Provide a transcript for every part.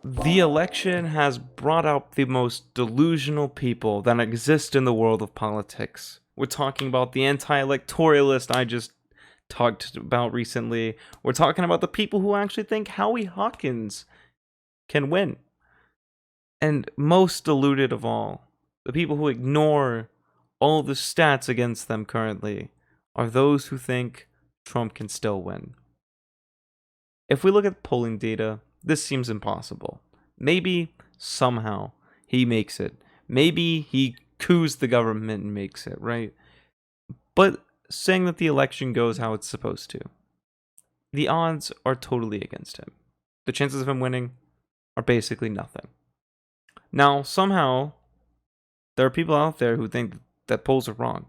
The election has brought out the most delusional people that exist in the world of politics. We're talking about the anti-electoralist I just talked about recently. We're talking about the people who actually think Howie Hawkins can win. And most deluded of all, the people who ignore all the stats against them currently are those who think Trump can still win. If we look at polling data, this seems impossible. Maybe, somehow, he makes it. Maybe he coups the government and makes it, right? But saying that the election goes how it's supposed to, the odds are totally against him. The chances of him winning are basically nothing. Now, somehow, there are people out there who think that polls are wrong,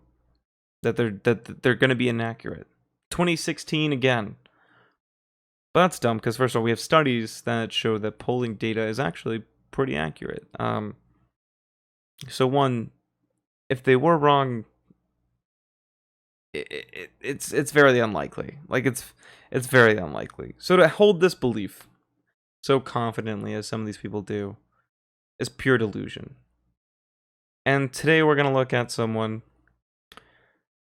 that they're going to be inaccurate. 2016 again. But that's dumb because first of all, we have studies that show that polling data is actually pretty accurate. So one, if they were wrong, it's very unlikely. Like it's very unlikely. So to hold this belief so confidently as some of these people do is pure delusion. And today we're gonna look at someone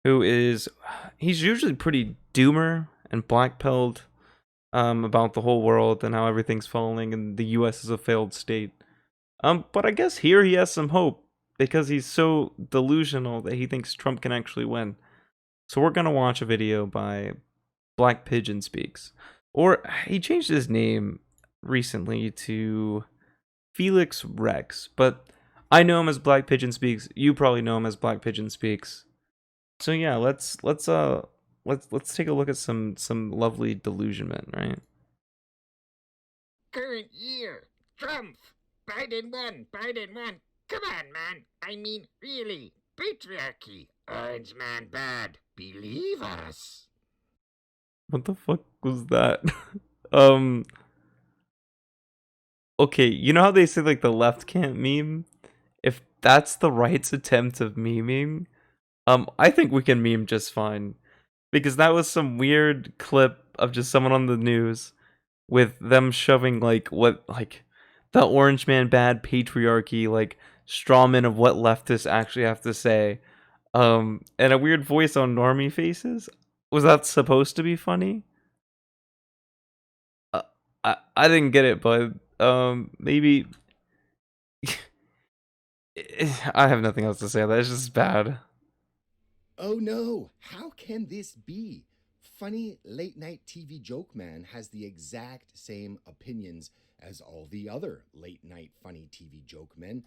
who he's usually pretty doomer and black-pilled about the whole world and how everything's falling and the US is a failed state. But I guess here he has some hope because he's so delusional that he thinks Trump can actually win. So we're gonna watch a video by Black Pigeon Speaks. Or he changed his name recently to Felix Rex, but I know him as Black Pigeon Speaks. You probably know him as Black Pigeon Speaks. So yeah, let's take a look at some lovely delusionment, right? Current year, Trump, Biden won. Come on, man. I mean, really, patriarchy, orange man bad. Believe us. What the fuck was that? Okay, you know how they say like the left can't meme? If that's the right's attempt of memeing, I think we can meme just fine. Because that was some weird clip of just someone on the news with them shoving like the orange man bad patriarchy, like strawman of what leftists actually have to say. And a weird voice on normie faces. Was that supposed to be funny? I didn't get it, but maybe I have nothing else to say. That's just bad. Oh no, how can this be? Funny late night TV joke man has the exact same opinions as all the other late night funny TV joke men.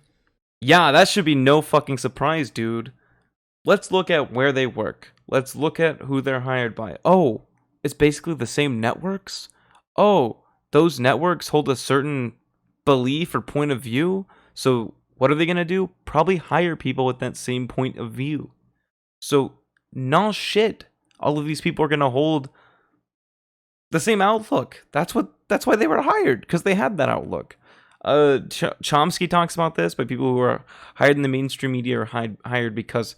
Yeah, that should be no fucking surprise, dude. Let's look at where they work. Let's look at who they're hired by. Oh, it's basically the same networks? Oh, those networks hold a certain belief or point of view? So what are they going to do? Probably hire people with that same point of view. So, no shit. All of these people are going to hold the same outlook. That's why they were hired, because they had that outlook. Chomsky talks about this, but people who are hired in the mainstream media are hired because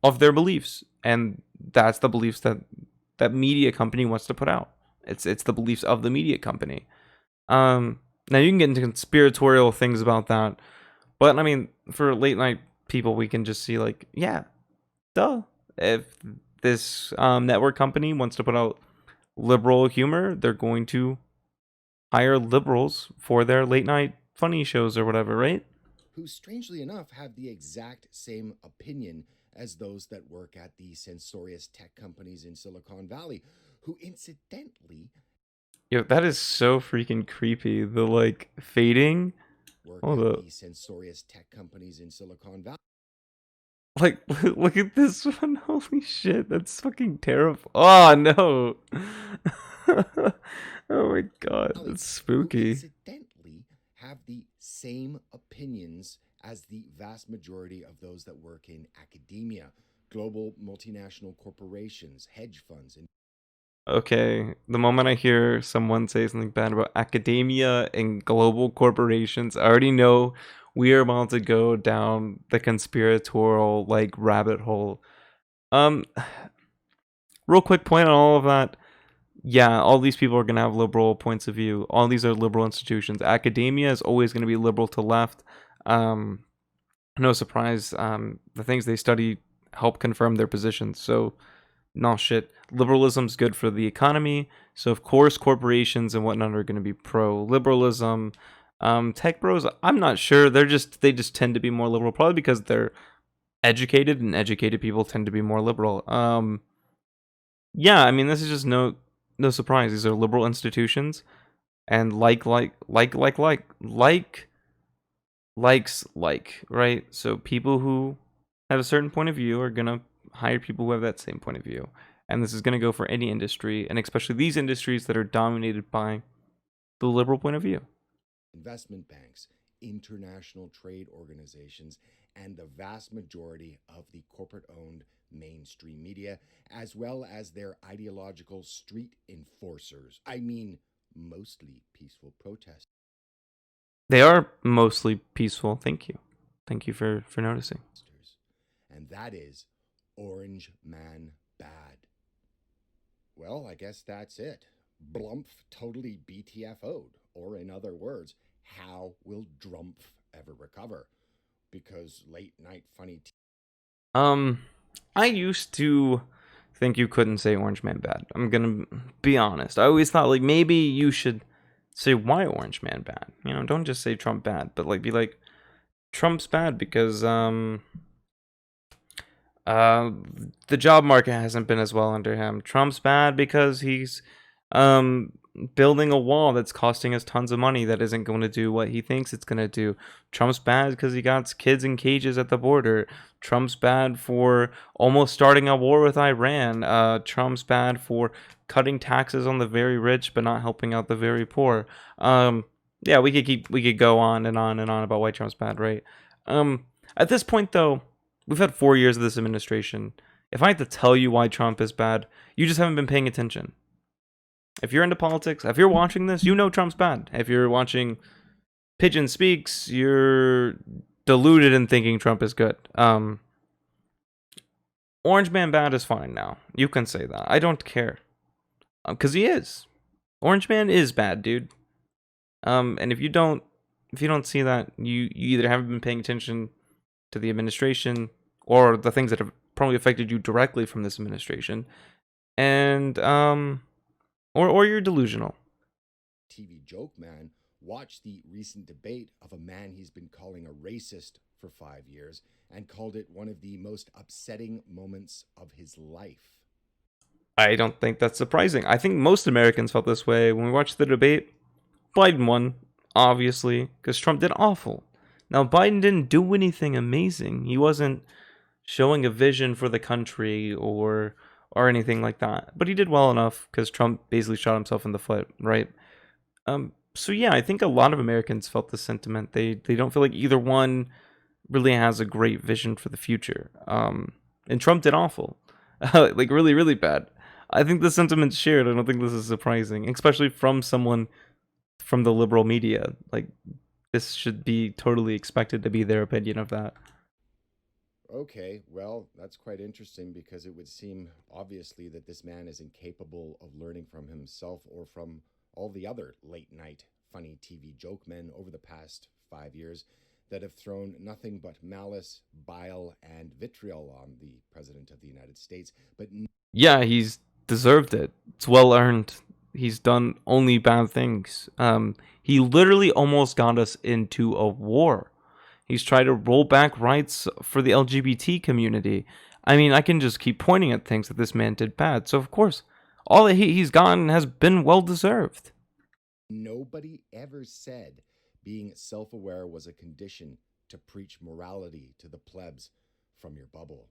of their beliefs, and that's the beliefs that media company wants to put out. It's the beliefs of the media company. Now you can get into conspiratorial things about that, but I mean, for late night people, we can just see like, yeah, duh. If this network company wants to put out liberal humor, they're going to hire liberals for their late night funny shows or whatever, right? Who, strangely enough, have the exact same opinion as those that work at the censorious tech companies in Silicon Valley, who incidentally Yo, that is so freaking creepy. The like fading. work Hold at up. the censorious tech companies in Silicon Valley. Like, look at this one. Holy shit, that's fucking terrible. Oh no. Oh my god, that's Who spooky. incidentally have the same opinions as the vast majority of those that work in academia, global multinational corporations, hedge funds, and Okay, the moment I hear someone say something bad about academia and global corporations, I already know we are about to go down the conspiratorial like rabbit hole. Um, real quick point on all of that. yeah, all these people are going to have liberal points of view. All these are liberal institutions. Academia is always going to be liberal to left. Um, no surprise. The things they study help confirm their positions. So, no shit. Liberalism's good for the economy. So, of course, corporations and whatnot are going to be pro liberalism. Tech bros, I'm not sure. They just tend to be more liberal, probably because they're educated, and educated people tend to be more liberal. Yeah, I mean, this is just no surprise. These are liberal institutions, and likes, right? So people who have a certain point of view are gonna hire people who have that same point of view, and this is gonna go for any industry, and especially these industries that are dominated by the liberal point of view. investment banks, international trade organizations, and the vast majority of the corporate owned mainstream media, as well as their ideological street enforcers. I mean, mostly peaceful protesters. They are mostly peaceful. Thank you for noticing. And that is Orange Man Bad. Well, I guess that's it. Blumph totally BTFO'd. Or, in other words, how will Drumpf ever recover? Because late night funny. I used to think you couldn't say Orange Man bad. I'm gonna be honest. I always thought like maybe you should say why Orange Man bad. You know, don't just say Trump bad, but like be like Trump's bad because uh the job market hasn't been as well under him. Trump's bad because he's um building a wall that's costing us tons of money that isn't going to do what he thinks it's going to do. Trump's bad because he got kids in cages at the border. Trump's bad for almost starting a war with Iran. Trump's bad for cutting taxes on the very rich but not helping out the very poor. Yeah, we could go on and on and on about why Trump's bad, right? At this point though, we've had 4 years of this administration. If I had to tell you why Trump is bad, you just haven't been paying attention. If you're into politics, if you're watching this, you know Trump's bad. If you're watching Pigeon Speaks, you're deluded in thinking Trump is good. Orange Man bad is fine now. You can say that. I don't care. Because he is. Orange Man is bad, dude. And if you don't see that, you either haven't been paying attention to the administration or the things that have probably affected you directly from this administration, and or you're delusional. TV joke man watched the recent debate of a man he's been calling a racist for 5 years and called it one of the most upsetting moments of his life. I don't think that's surprising. I think most Americans felt this way when we watched the debate. Biden won, obviously, because Trump did awful. Now, Biden didn't do anything amazing. He wasn't showing a vision for the country or anything like that. But he did well enough because Trump basically shot himself in the foot, right? So yeah, I think a lot of Americans felt this sentiment. They don't feel like either one really has a great vision for the future. And Trump did awful, like really really bad. I think the sentiment's shared. I don't think this is surprising, especially from someone from the liberal media. Like this should be totally expected to be their opinion of that. Okay, well, that's quite interesting because it would seem obviously that this man is incapable of learning from himself or from all the other late night funny TV joke men over the past 5 years that have thrown nothing but malice, bile, and vitriol on the President of the United States. But Yeah, he's deserved it. It's well earned. He's done only bad things. He literally almost got us into a war. He's tried to roll back rights for the LGBT community. I mean, I can just keep pointing at things that this man did bad. So, of course, all that he's gotten has been well deserved. nobody ever said being self aware was a condition to preach morality to the plebs from your bubble.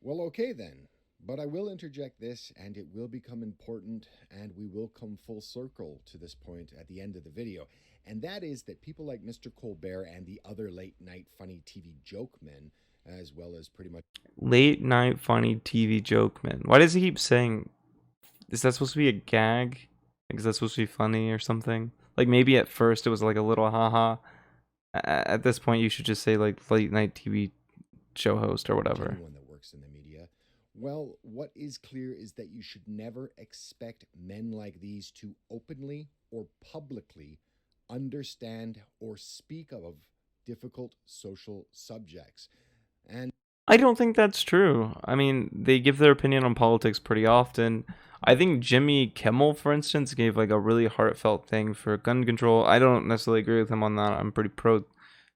Well, okay then. But I will interject this, and it will become important, and we will come full circle to this point at the end of the video. And that is that people like Mr. Colbert and the other late night funny TV joke men, as well as pretty much Late night funny TV joke man. Why does he keep saying? Is that supposed to be a gag? Like, is that supposed to be funny or something? Like maybe at first it was like a little haha. At this point, you should just say like late night TV show host or whatever. anyone that works in the media Well, what is clear is that you should never expect men like these to openly or publicly understand or speak of difficult social subjects. And I don't think that's true. I mean, they give their opinion on politics pretty often. I think Jimmy Kimmel, for instance, gave like a really heartfelt thing for gun control. I don't necessarily agree with him on that. I'm pretty pro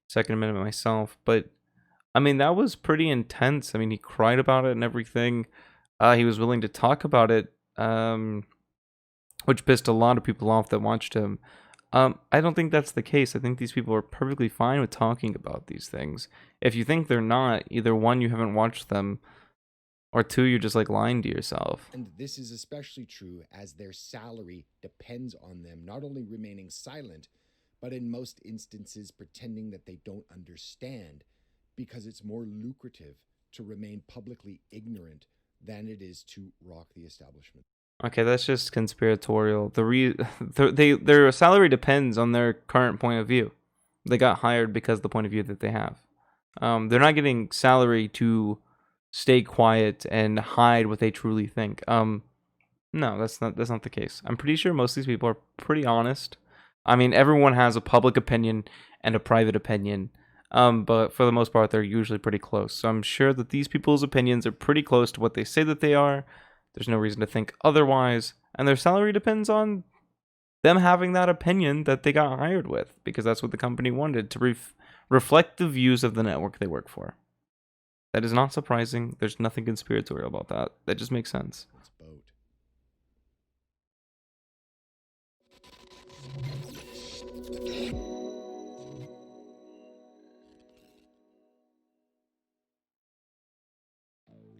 Second Amendment myself, but I mean that was pretty intense. I mean, he cried about it and everything. He was willing to talk about it, which pissed a lot of people off that watched him. I don't think that's the case. I think these people are perfectly fine with talking about these things. If you think they're not, either one, you haven't watched them, or two, you're just like lying to yourself. And this is especially true as their salary depends on them not only remaining silent, but in most instances pretending that they don't understand, because it's more lucrative to remain publicly ignorant than it is to rock the establishment. Okay, that's just conspiratorial. Their salary depends on their current point of view. They got hired because of the point of view that they have. They're not getting salary to stay quiet and hide what they truly think. No, that's not the case. I'm pretty sure most of these people are pretty honest. I mean, everyone has a public opinion and a private opinion. But for the most part, they're usually pretty close. So I'm sure that these people's opinions are pretty close to what they say that they are. There's no reason to think otherwise. And their salary depends on them having that opinion that they got hired with, because that's what the company wanted, to reflect the views of the network they work for. That is not surprising. There's nothing conspiratorial about that. That just makes sense. It's boat.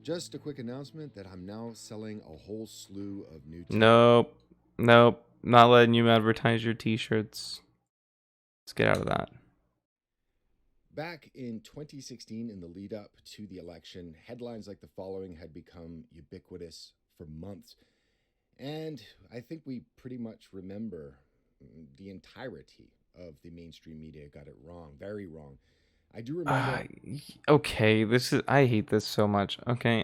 Just a quick announcement that I'm now selling a whole slew of new Nope. Not letting you advertise your t-shirts. Let's get out of that. Back in 2016, in the lead up to the election, headlines like the following had become ubiquitous for months. And I think we pretty much remember the entirety of the mainstream media got it wrong, very wrong. I do remember. Okay, I hate this so much. Okay,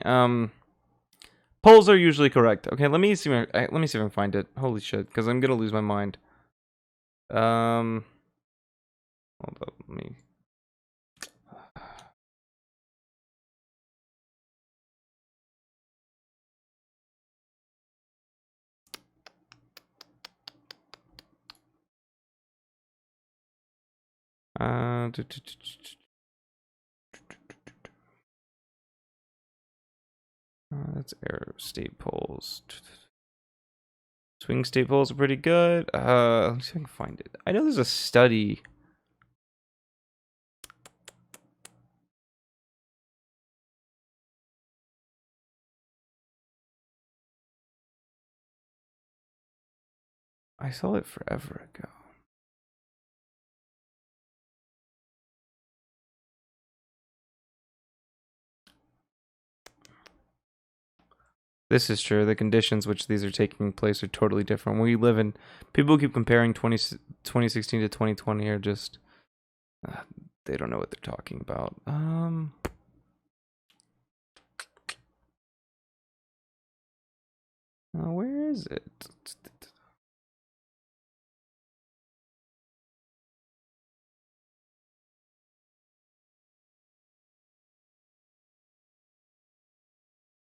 polls are usually correct. Okay, let me see if I can find it. Holy shit, because I'm gonna lose my mind. Hold up, let me. That's error state polls. Swing state polls are pretty good. Let me see if I can find it. I know there's a study. I saw it forever ago. This is true. The conditions which these are taking place are totally different. We live in, people keep comparing 2016 to 2020 are just, they don't know what they're talking about. Where is it?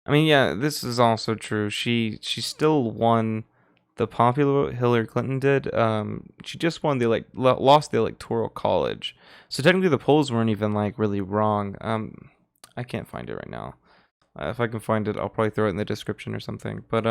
I mean, yeah, this is also true. She still won the popular vote. Hillary Clinton did. She just won the lost the electoral college. So technically, the polls weren't even like really wrong. I can't find it right now. If I can find it, I'll probably throw it in the description or something. But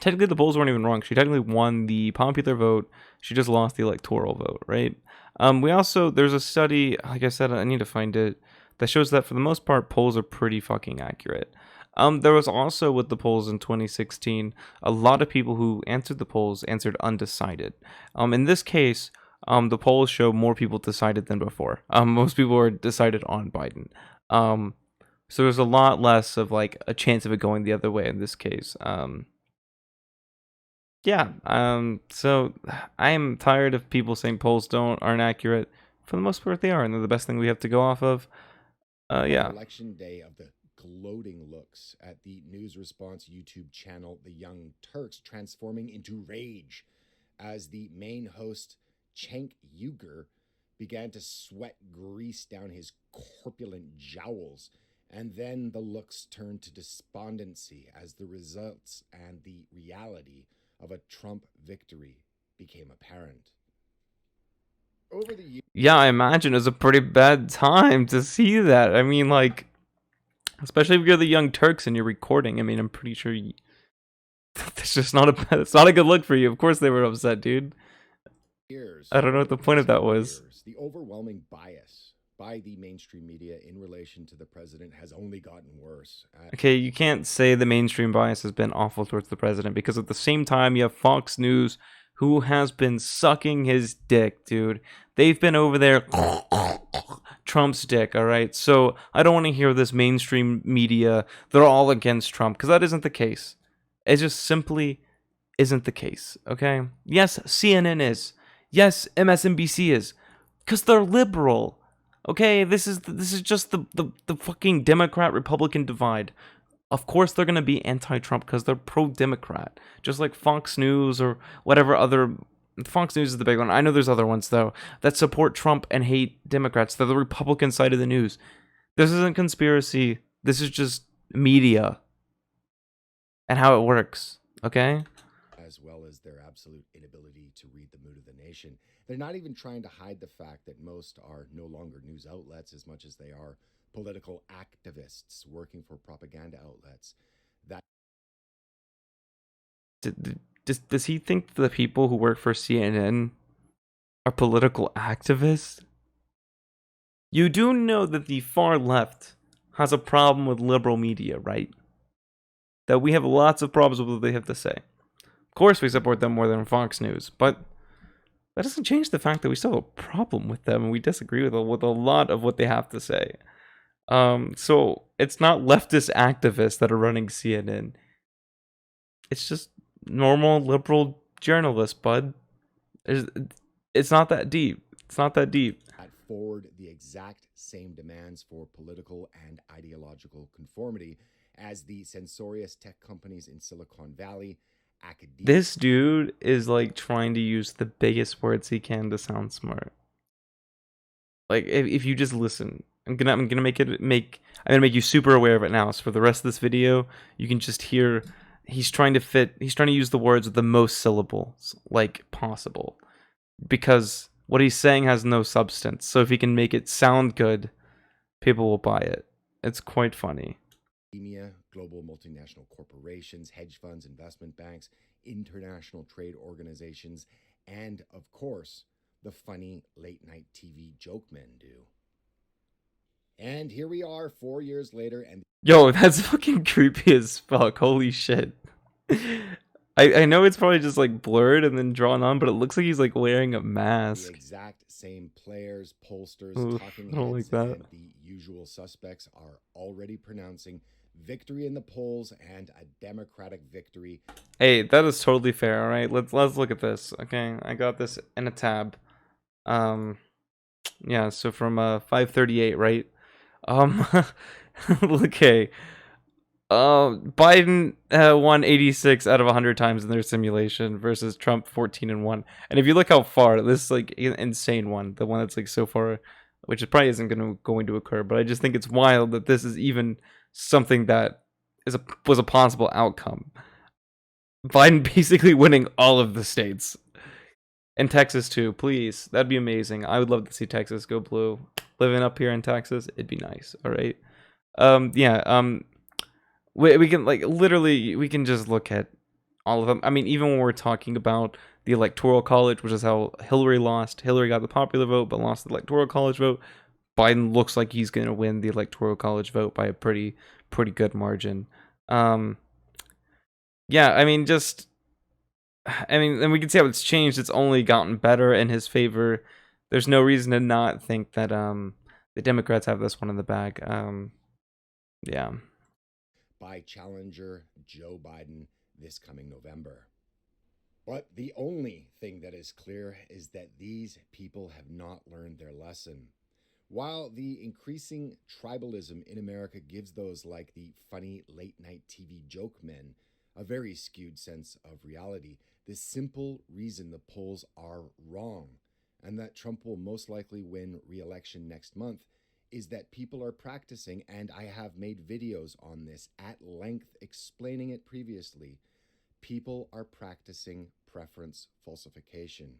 technically, the polls weren't even wrong. She technically won the popular vote. She just lost the electoral vote, right? There's a study. Like I said, I need to find it, that shows that for the most part, polls are pretty fucking accurate. There was also, with the polls in 2016, a lot of people who answered the polls answered undecided. In this case, the polls show more people decided than before. Most people were decided on Biden. So there's a lot less of like a chance of it going the other way in this case. So I am tired of people saying polls aren't accurate. For the most part, they are, and they're the best thing we have to go off of. Election day of the gloating looks at the news response YouTube channel The Young Turks transforming into rage as the main host, Cenk Uygur, began to sweat grease down his corpulent jowls. And then the looks turned to despondency as the results and the reality of a Trump victory became apparent. Over the years, Yeah, I imagine it was a pretty bad time to see that. I mean, like, especially if you're the Young Turks and you're recording. I mean, I'm pretty sure that's just not it's not a good look for you. Of course they were upset, dude. I don't know what the point of that was. The overwhelming bias by the mainstream media in relation to the president has only gotten worse. Okay, you can't say the mainstream bias has been awful towards the president, because at the same time you have Fox News, who has been sucking his dick, dude. They've been over there Trump's dick, all right? So I don't want to hear this mainstream media, they're all against Trump, because that isn't the case. It just simply isn't the case, okay? Yes, CNN is. Yes, MSNBC is. Because they're liberal. Okay, this is just the fucking Democrat-Republican divide. Of course they're going to be anti-Trump because they're pro-Democrat. Just like Fox News or whatever other... Fox News is the big one. I know there's other ones, though, that support Trump and hate Democrats. They're the Republican side of the news. This isn't conspiracy. This is just media and how it works, okay? As well as their absolute inability to read the mood of the nation. They're not even trying to hide the fact that most are no longer news outlets as much as they are political activists working for propaganda outlets. That Does he think the people who work for CNN are political activists? You do know that the far left has a problem with liberal media, right? That we have lots of problems with what they have to say. Of course we support them more than Fox News, but that doesn't change the fact that we still have a problem with them and we disagree with a lot of what they have to say. So it's not leftist activists that are running CNN. It's just normal liberal journalists, bud. It's not that deep. It's not that deep. forward the exact same demands for political and ideological conformity as the censorious tech companies in Silicon Valley. This dude is like trying to use the biggest words he can to sound smart. Like if you just listen, I'm gonna make you super aware of it now. So for the rest of this video, you can just hear he's trying to use the words with the most syllables like possible, because what he's saying has no substance. So if he can make it sound good, people will buy it. It's quite funny. Academia, global multinational corporations, hedge funds, investment banks, international trade organizations, and of course, the funny late-night TV joke men do. And here we are 4 years later, and yo, that's fucking creepy as fuck. Holy shit. I know it's probably just like blurred and then drawn on, but it looks like he's like wearing a mask. The exact same players, pollsters, talking I don't heads, like that. and the usual suspects are already pronouncing victory in the polls and a Democratic victory. Hey, that is totally fair. All right, let's look at this. Okay, I got this in a tab. Yeah. So from 538, right? Okay. Biden won 86 out of 100 times in their simulation versus Trump 14-1. And if you look how far, this is like an insane one, the one that's like so far, which probably isn't going to occur. But I just think it's wild that this is even something that was a possible outcome. Biden basically winning all of the states. And Texas too, please. That'd be amazing. I would love to see Texas go blue. Living up here in Texas, it'd be nice. All right. We can like literally we can just look at all of them. I mean, even when we're talking about the Electoral College, which is how Hillary lost. Hillary got the popular vote, but lost the Electoral College vote. Biden looks like he's gonna win the Electoral College vote by a pretty good margin. Yeah, and we can see how it's changed. It's only gotten better in his favor. There's no reason to not think that the Democrats have this one in the bag. Yeah. By challenger Joe Biden this coming November. But the only thing that is clear is that these people have not learned their lesson. While the increasing tribalism in America gives those like the funny late night TV joke men a very skewed sense of reality, the simple reason the polls are wrong and that Trump will most likely win re-election next month is that people are practicing, and I have made videos on this at length explaining it previously, people are practicing preference falsification.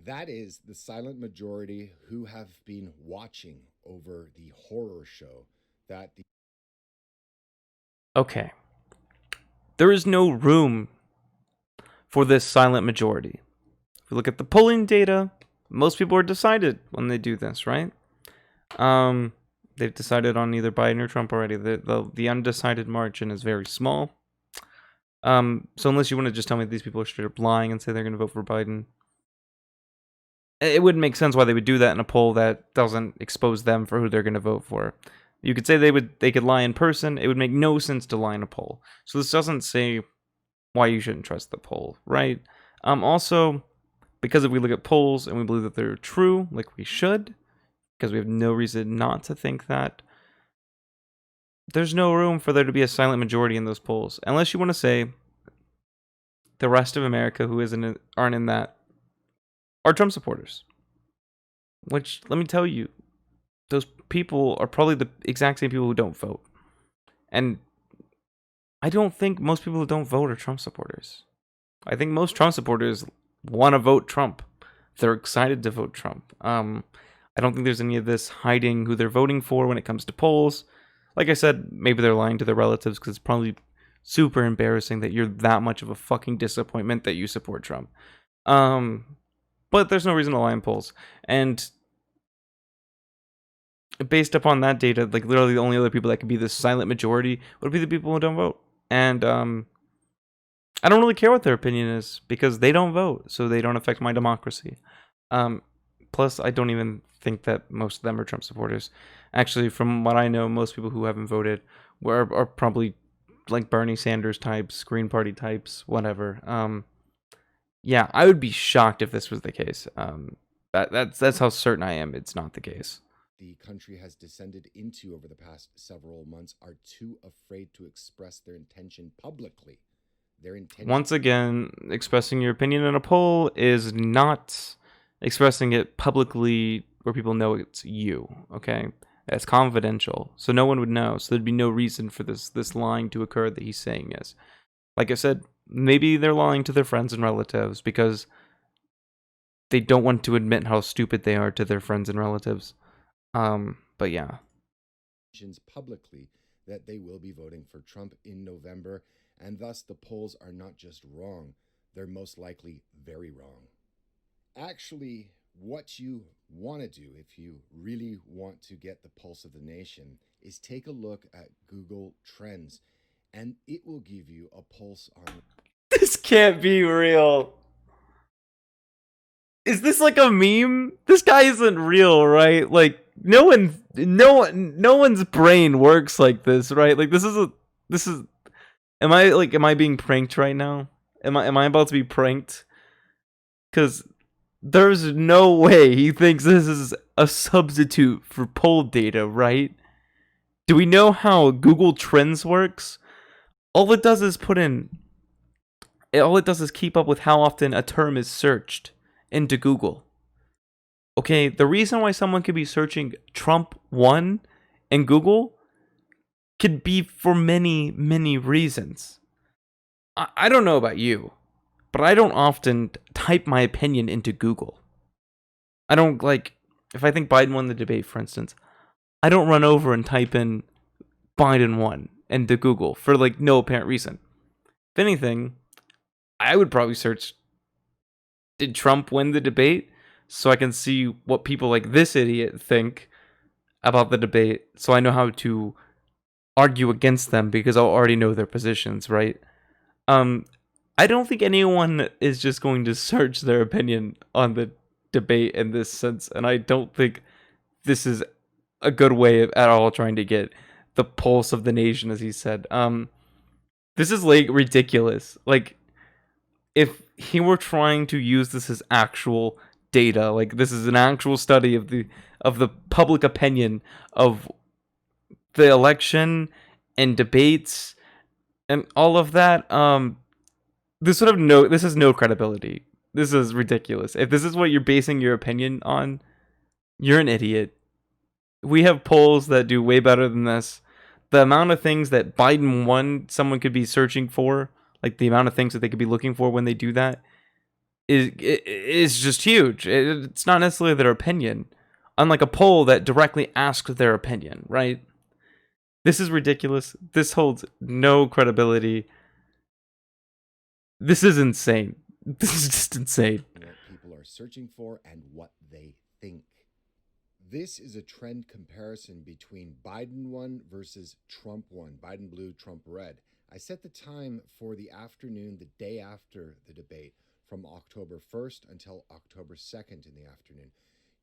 That is the silent majority who have been watching over the horror show that the Okay. There is no room for this silent majority. If we look at the polling data, most people are decided when they do this, right? They've decided on either Biden or Trump already. The undecided margin is very small. So unless you want to just tell me these people are straight up lying and say they're going to vote for Biden, it wouldn't make sense why they would do that in a poll that doesn't expose them for who they're going to vote for. You could say they could lie in person. It would make no sense to lie in a poll. So this doesn't say why you shouldn't trust the poll, right? Also, because if we look at polls and we believe that they're true, like we should, because we have no reason not to think that, there's no room for there to be a silent majority in those polls. Unless you want to say the rest of America who aren't in that are Trump supporters. Which, let me tell you, those people are probably the exact same people who don't vote. And I don't think most people who don't vote are Trump supporters. I think most Trump supporters want to vote Trump. They're excited to vote Trump. I don't think there's any of this hiding who they're voting for when it comes to polls. Like I said, maybe they're lying to their relatives because it's probably super embarrassing that you're that much of a fucking disappointment that you support Trump. But there's no reason to lie in polls. And based upon that data, like literally the only other people that could be the silent majority would be the people who don't vote. And I don't really care what their opinion is because they don't vote, so they don't affect my democracy. Plus, I don't even think that most of them are Trump supporters. Actually, from what I know, most people who haven't voted are probably like Bernie Sanders types, Green Party types, whatever. Yeah, I would be shocked if this was the case. That's how certain I am it's not the case. The country has descended into over the past several months are too afraid to express their intention publicly. Once again, expressing your opinion in a poll is not expressing it publicly where people know it's you, okay? That's confidential, so no one would know. So there'd be no reason for this lying to occur that he's saying is. Like I said, maybe they're lying to their friends and relatives because they don't want to admit how stupid they are to their friends and relatives. But yeah. Publicly that they will be voting for Trump in November, and thus the polls are not just wrong, they're most likely very wrong. Actually, what you want to do if you really want to get the pulse of the nation is take a look at Google Trends, and it will give you a pulse on... This can't be real. Is this like a meme? This guy isn't real, right? Like no one's brain works like this, right? Like this is am I being pranked right now? Am I about to be pranked? Cuz there's no way he thinks this is a substitute for poll data, right? Do we know how Google Trends works? All it does is keep up with how often a term is searched into Google. Okay, the reason why someone could be searching Trump 1 in Google could be for many, many reasons. I don't know about you, but I don't often type my opinion into Google. I don't, like, if I think Biden won the debate, for instance, I don't run over and type in Biden won into Google for, like, no apparent reason. If anything, I would probably search, did Trump win the debate? So I can see what people like this idiot think about the debate, so I know how to argue against them because I'll already know their positions, right? I don't think anyone is just going to search their opinion on the debate in this sense, and I don't think this is a good way of at all trying to get the pulse of the nation, as he said. This is like ridiculous. Like, if he were trying to use this as actual data. Like, this is an actual study of the public opinion of the election and debates and all of that. This has no credibility. This is ridiculous. If this is what you're basing your opinion on, you're an idiot. We have polls that do way better than this. The amount of things that Biden won, someone could be searching for, like the amount of things that they could be looking for when they do that, is just huge. It's not necessarily their opinion, unlike a poll that directly asks their opinion, right? This is ridiculous. This holds no credibility. This is insane. This is just insane. What people are searching for and what they think. This is a trend comparison between Biden won versus Trump won. Biden blue, Trump red. I set the time for the afternoon, the day after the debate, from October 1st until October 2nd in the afternoon.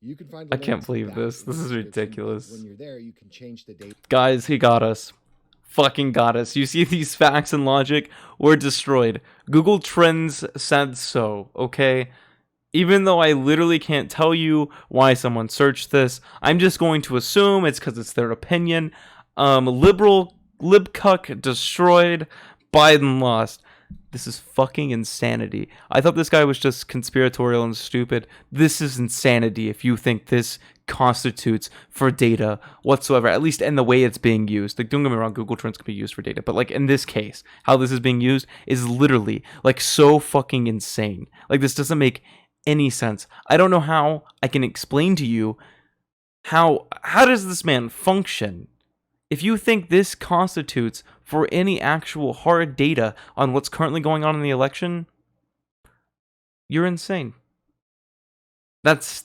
You can find. I can't believe this. This is ridiculous. When you're there, you can change the date. Guys, he got us. Fucking got us. You see, these facts and logic were destroyed. Google Trends said so, okay? Even though I literally can't tell you why someone searched this, I'm just going to assume it's because it's their opinion. Libcuck destroyed, Biden lost. This is fucking insanity. I thought this guy was just conspiratorial and stupid. This is insanity if you think this constitutes for data whatsoever, at least in the way it's being used. Like, don't get me wrong, Google Trends can be used for data, but like in this case, how this is being used is literally like so fucking insane. Like, this doesn't make any sense. I don't know how I can explain to you how does this man function. If you think this constitutes for any actual hard data on what's currently going on in the election, you're insane. That's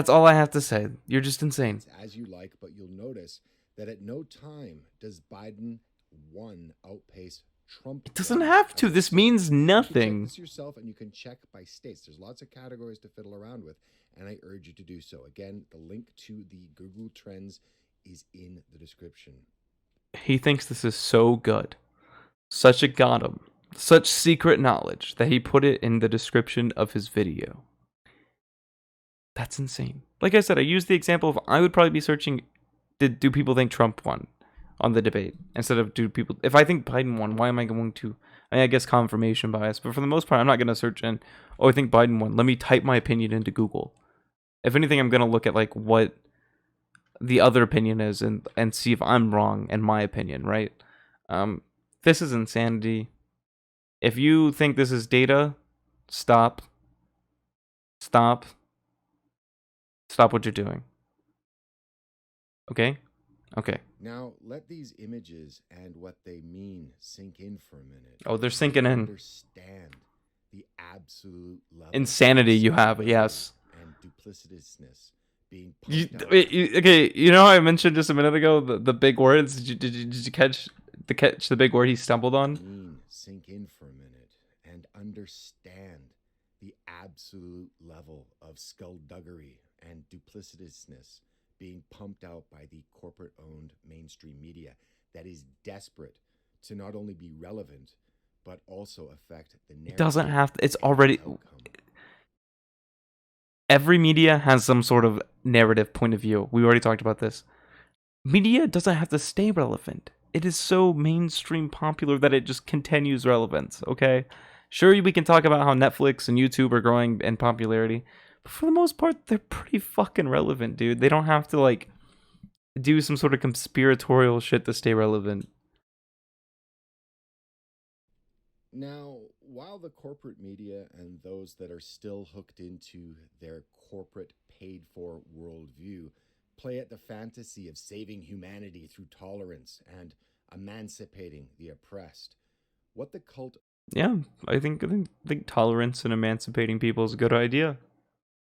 all I have to say. You're just insane. As you like, but you'll notice that at no time does Biden won outpace Trump. It doesn't have to. This means nothing. You can check this yourself, and you can check by states. There's lots of categories to fiddle around with, and I urge you to do so. Again, the link to the Google Trends is in the description. He thinks this is so good. Such a goddamn, such secret knowledge that he put it in the description of his video. That's insane. Like I said, I used the example of I would probably be searching, do people think Trump won on the debate? Instead of if I think Biden won, why am I going to, I guess confirmation bias, but for the most part, I'm not going to search in, oh, I think Biden won. Let me type my opinion into Google. If anything, I'm going to look at like what the other opinion is and see if I'm wrong in my opinion, right? This is insanity. If you think this is data, stop what you're doing. Okay? Now, let these images and what they mean sink in for a minute. Oh, they're sinking in. Understand the absolute level insanity you have, yes. And duplicitousness being okay, you know how I mentioned just a minute ago the big words? Did you catch the big word he stumbled on? Sink in for a minute and understand the absolute level of skullduggery and duplicitousness being pumped out by the corporate-owned mainstream media that is desperate to not only be relevant but also affect the narrative. It doesn't have to. It's already. Every media has some sort of narrative point of view. We already talked about this. Media doesn't have to stay relevant. It is so mainstream popular that it just continues relevance, okay? Sure, we can talk about how Netflix and YouTube are growing in popularity, but for the most part, they're pretty fucking relevant, dude. They don't have to, like, do some sort of conspiratorial shit to stay relevant. Now, while the corporate media and those that are still hooked into their corporate paid-for worldview play at the fantasy of saving humanity through tolerance and emancipating the oppressed, what the cult... Yeah, I think tolerance and emancipating people is a good idea.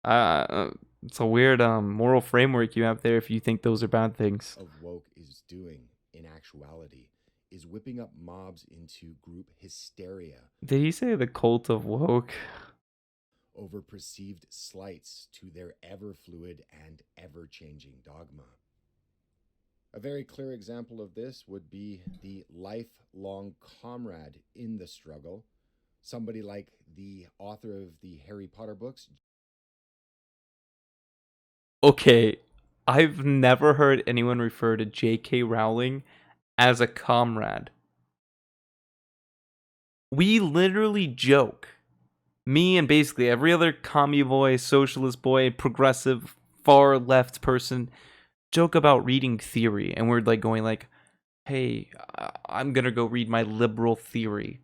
It's a weird moral framework you have there if you think those are bad things. ...of woke is doing, in actuality, is whipping up mobs into group hysteria. Did he say the cult of woke? Over perceived slights to their ever-fluid and ever-changing dogma. A very clear example of this would be the lifelong comrade in the struggle, somebody like the author of the Harry Potter books, Okay, I've never heard anyone refer to J.K. Rowling as a comrade. We literally joke. Me and basically every other commie boy, socialist boy, progressive, far left person joke about reading theory, and we're like going like, "Hey, I'm gonna go read my liberal theory."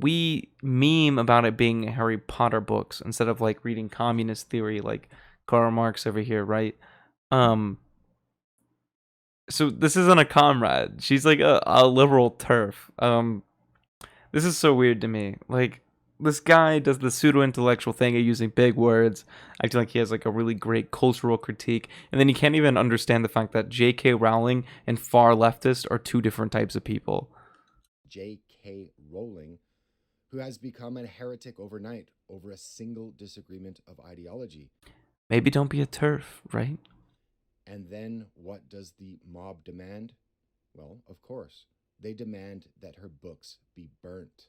We meme about it being Harry Potter books instead of like reading communist theory like Karl Marx over here, right? Um, so this isn't a comrade. She's like a liberal turf. This is so weird to me. Like, this guy does the pseudo intellectual thing of using big words, acting like he has like a really great cultural critique, and then he can't even understand the fact that J.K. Rowling and far leftists are two different types of people. J.K. Rowling, who has become a heretic overnight over a single disagreement of ideology. Maybe don't be a turf, right? And then what does the mob demand? Well, of course, they demand that her books be burnt.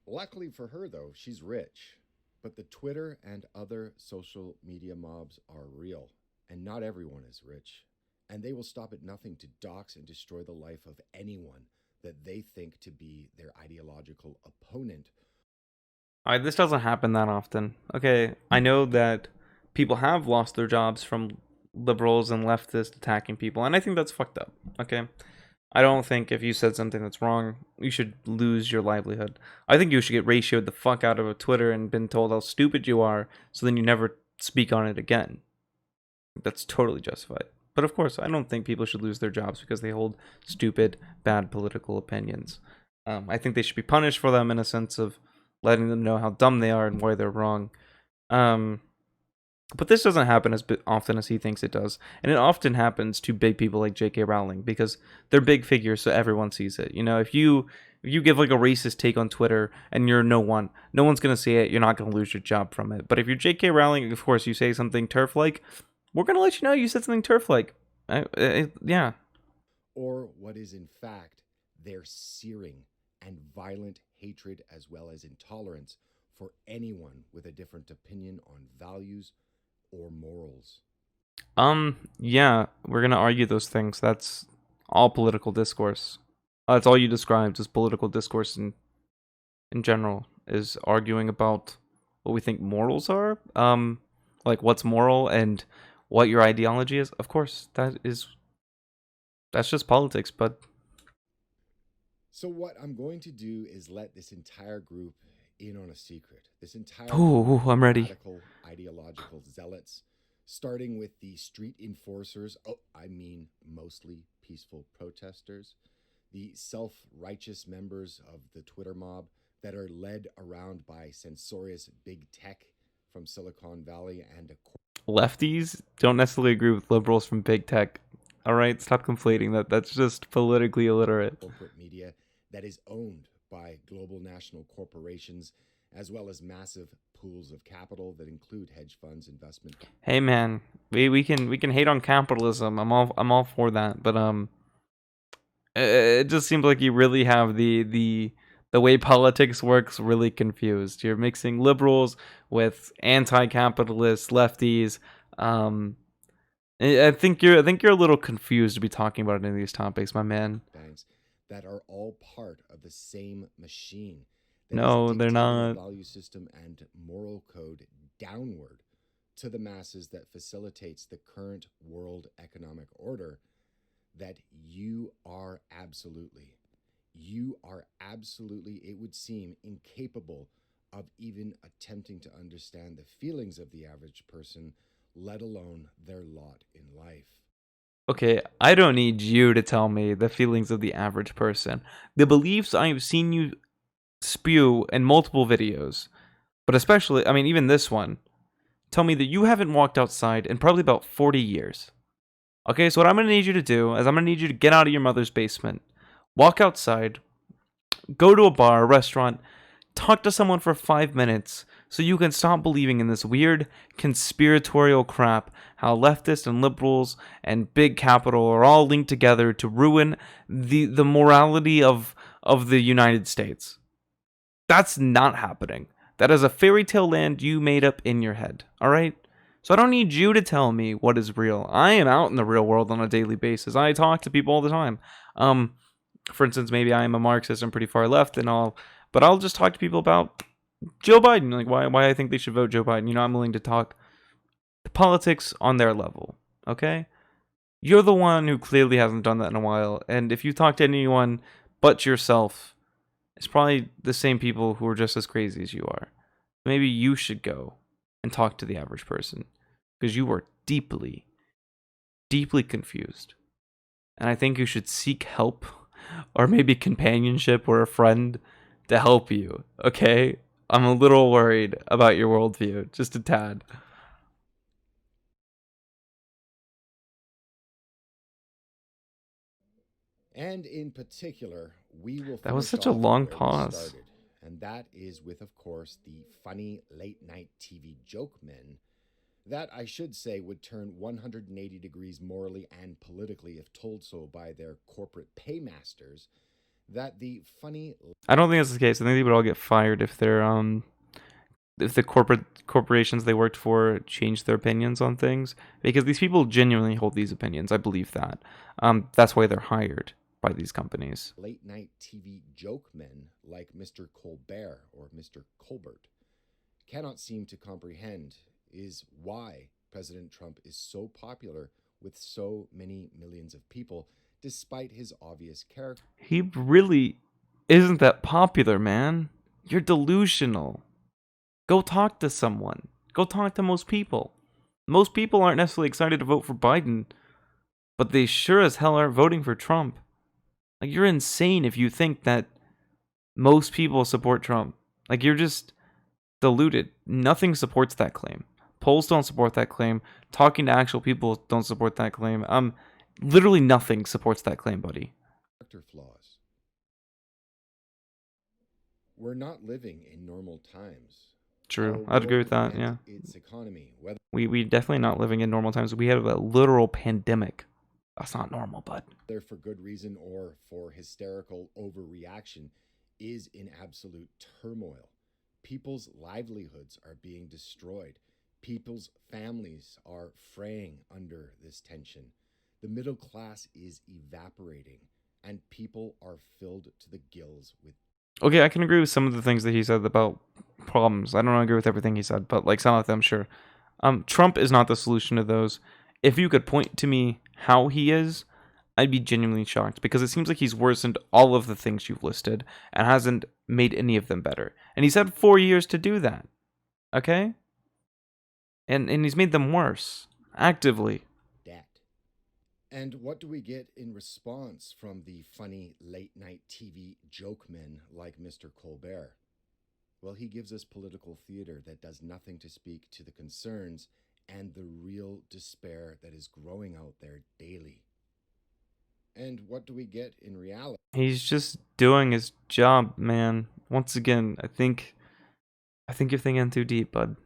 Luckily for her, though, she's rich. But the Twitter and other social media mobs are real, and not everyone is rich. And they will stop at nothing to dox and destroy the life of anyone that they think to be their ideological opponent. Alright, this doesn't happen that often. Okay, I know that people have lost their jobs from liberals and leftists attacking people, and I think that's fucked up. Okay? I don't think if you said something that's wrong, you should lose your livelihood. I think you should get ratioed the fuck out of a Twitter and been told how stupid you are, so then you never speak on it again. That's totally justified. But of course, I don't think people should lose their jobs because they hold stupid, bad political opinions. I think they should be punished for them in a sense of letting them know how dumb they are and why they're wrong. But this doesn't happen as often as he thinks it does. And it often happens to big people like J.K. Rowling because they're big figures, so everyone sees it. You know, if you give like a racist take on Twitter and you're no one's going to see it. You're not going to lose your job from it. But if you're J.K. Rowling, of course, you say something turf-like, we're going to let you know you said something turf-like. Yeah. Or what is in fact their searing and violent hatred as well as intolerance for anyone with a different opinion on values or morals. Yeah, we're going to argue those things. That's all political discourse. That's all you described as political discourse in general, is arguing about what we think morals are. Like what's moral and what your ideology is. Of course, that's just politics, but So what I'm going to do is let this entire group in on a secret. This entire Ooh, I'm ready. radical ideological zealots, starting with the street enforcers. Oh, I mean mostly peaceful protesters, the self-righteous members of the Twitter mob that are led around by censorious big tech from Silicon Valley and a Lefties don't necessarily agree with liberals from big tech. All right, stop conflating that. That's just politically illiterate. corporate media that is owned by global national corporations, as well as massive pools of capital that include hedge funds, investment. Hey man, we can hate on capitalism. I'm all for that, but it just seems like you really have the way politics works really confused. You're mixing liberals with anti-capitalist lefties. I think you're a little confused to be talking about any of these topics, my man. Banks that are all part of the same machine. No, they're not. Value system and moral code downward to the masses that facilitates the current world economic order that you are absolutely, it would seem, incapable of even attempting to understand the feelings of the average person, let alone their lot in life. Okay, I don't need you to tell me the feelings of the average person. The beliefs I have seen you spew in multiple videos, but especially, I mean, even this one, tell me that you haven't walked outside in probably about 40 years. Okay, so what I'm going to need you to do is I'm going to need you to get out of your mother's basement, walk outside, go to a bar, a restaurant, talk to someone for 5 minutes so you can stop believing in this weird conspiratorial crap, how leftists and liberals and big capital are all linked together to ruin the morality of the United States. That's not happening. That is a fairy tale land you made up in your head, all right? So I don't need you to tell me what is real. I am out in the real world on a daily basis. I talk to people all the time. For instance, maybe I am a Marxist and pretty far left and all, but I'll just talk to people about Joe Biden, like why I think they should vote Joe Biden. I'm willing to talk politics on their level. Okay? You're the one who clearly hasn't done that in a while, and if you talk to anyone but yourself, it's probably the same people who are just as crazy as you are. Maybe you should go and talk to the average person, because you are deeply, deeply confused. And I think you should seek help, or maybe companionship or a friend to help you, okay? I'm a little worried about your worldview, just a tad. And in particular, we will That was finish such a off long where we pause. started, and that is with, of course, the funny late-night TV joke men that, I should say, would turn 180 degrees morally and politically if told so by their corporate paymasters, that the funny... I don't think that's the case. I think they would all get fired if if the corporations they worked for changed their opinions on things, because these people genuinely hold these opinions. I believe that. That's why they're hired by these companies. late-night TV joke men like Mr. Colbert or Mr. Colbert cannot seem to comprehend is why President Trump is so popular with so many millions of people, despite his obvious character. He really isn't that popular, man. You're delusional. Go talk to someone. Go talk to most people. Most people aren't necessarily excited to vote for Biden, but they sure as hell aren't voting for Trump. Like, you're insane if you think that most people support Trump. Like, you're just deluded. Nothing supports that claim. Polls don't support that claim. Talking to actual people don't support that claim. Literally nothing supports that claim, buddy. Character flaws. We're not living in normal times. True. Our I'd agree with world that, yeah. and its economy, whether We definitely not living in normal times. We have a literal pandemic. That's not normal, bud. for good reason or for hysterical overreaction, is in absolute turmoil. People's livelihoods are being destroyed. People's families are fraying under this tension. The middle class is evaporating, and people are filled to the gills with... Okay, I can agree with some of the things that he said about problems. I don't agree with everything he said, but like some of them, sure. Trump is not the solution to those. If you could point to me how he is, I'd be genuinely shocked, because it seems like he's worsened all of the things you've listed and hasn't made any of them better. And he's had 4 years to do that. Okay? And he's made them worse. Actively. debt. And what do we get in response from the funny late-night TV joke men like Mr. Colbert? Well, he gives us political theater that does nothing to speak to the concerns and the real despair that is growing out there daily. And what do we get in reality? He's just doing his job, man. Once again, I think you're thinking too deep, bud.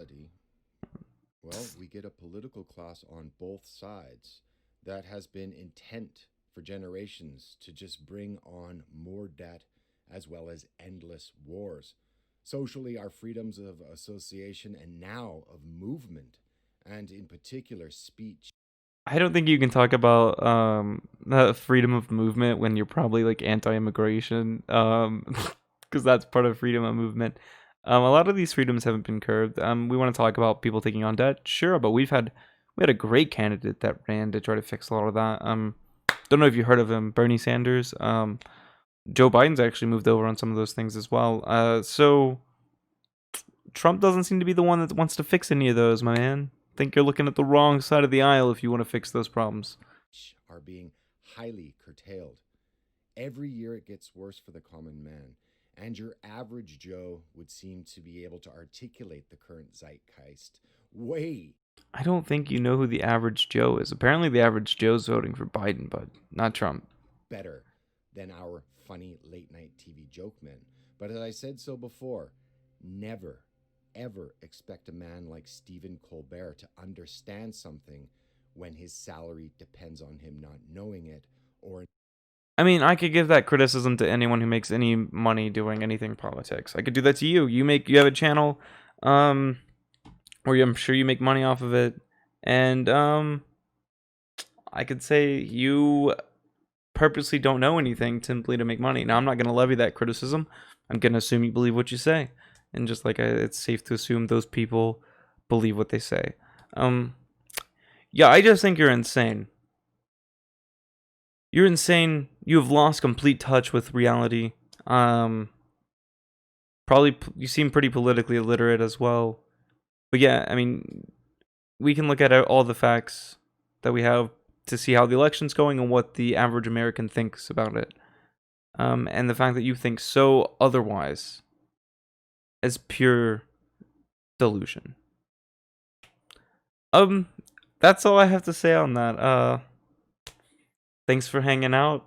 Well, we get a political class on both sides that has been intent for generations to just bring on more debt as well as endless wars. Socially, our freedoms of association and now of movement, and in particular speech. I don't think you can talk about freedom of movement when you're probably like anti-immigration, because that's part of freedom of movement. A lot of these freedoms haven't been curbed. We want to talk about people taking on debt, sure, but we had a great candidate that ran to try to fix a lot of that. Don't know if you heard of him, Bernie Sanders. Joe Biden's actually moved over on some of those things as well. So Trump doesn't seem to be the one that wants to fix any of those, my man. I think you're looking at the wrong side of the aisle if you want to fix those problems. Are being highly curtailed. Every year it gets worse for the common man, and your average Joe would seem to be able to articulate the current zeitgeist way. I don't think you know who the average Joe is. Apparently the average Joe's voting for Biden, but not Trump. Better than our funny late-night TV joke men. But as I said so before, never, ever expect a man like Stephen Colbert to understand something when his salary depends on him not knowing it, or... I mean, I could give that criticism to anyone who makes any money doing anything politics. I could do that to you. You have a channel, where I'm sure you make money off of it. And I could say you purposely don't know anything simply to make money. Now, I'm not going to levy that criticism. I'm going to assume you believe what you say. And just like it's safe to assume those people believe what they say. Yeah, I just think you're insane. You're insane. You have lost complete touch with reality. Probably you seem pretty politically illiterate as well. But yeah, I mean, we can look at all the facts that we have to see how the election's going and what the average American thinks about it. And the fact that you think so otherwise is pure delusion. That's all I have to say on that. Thanks for hanging out.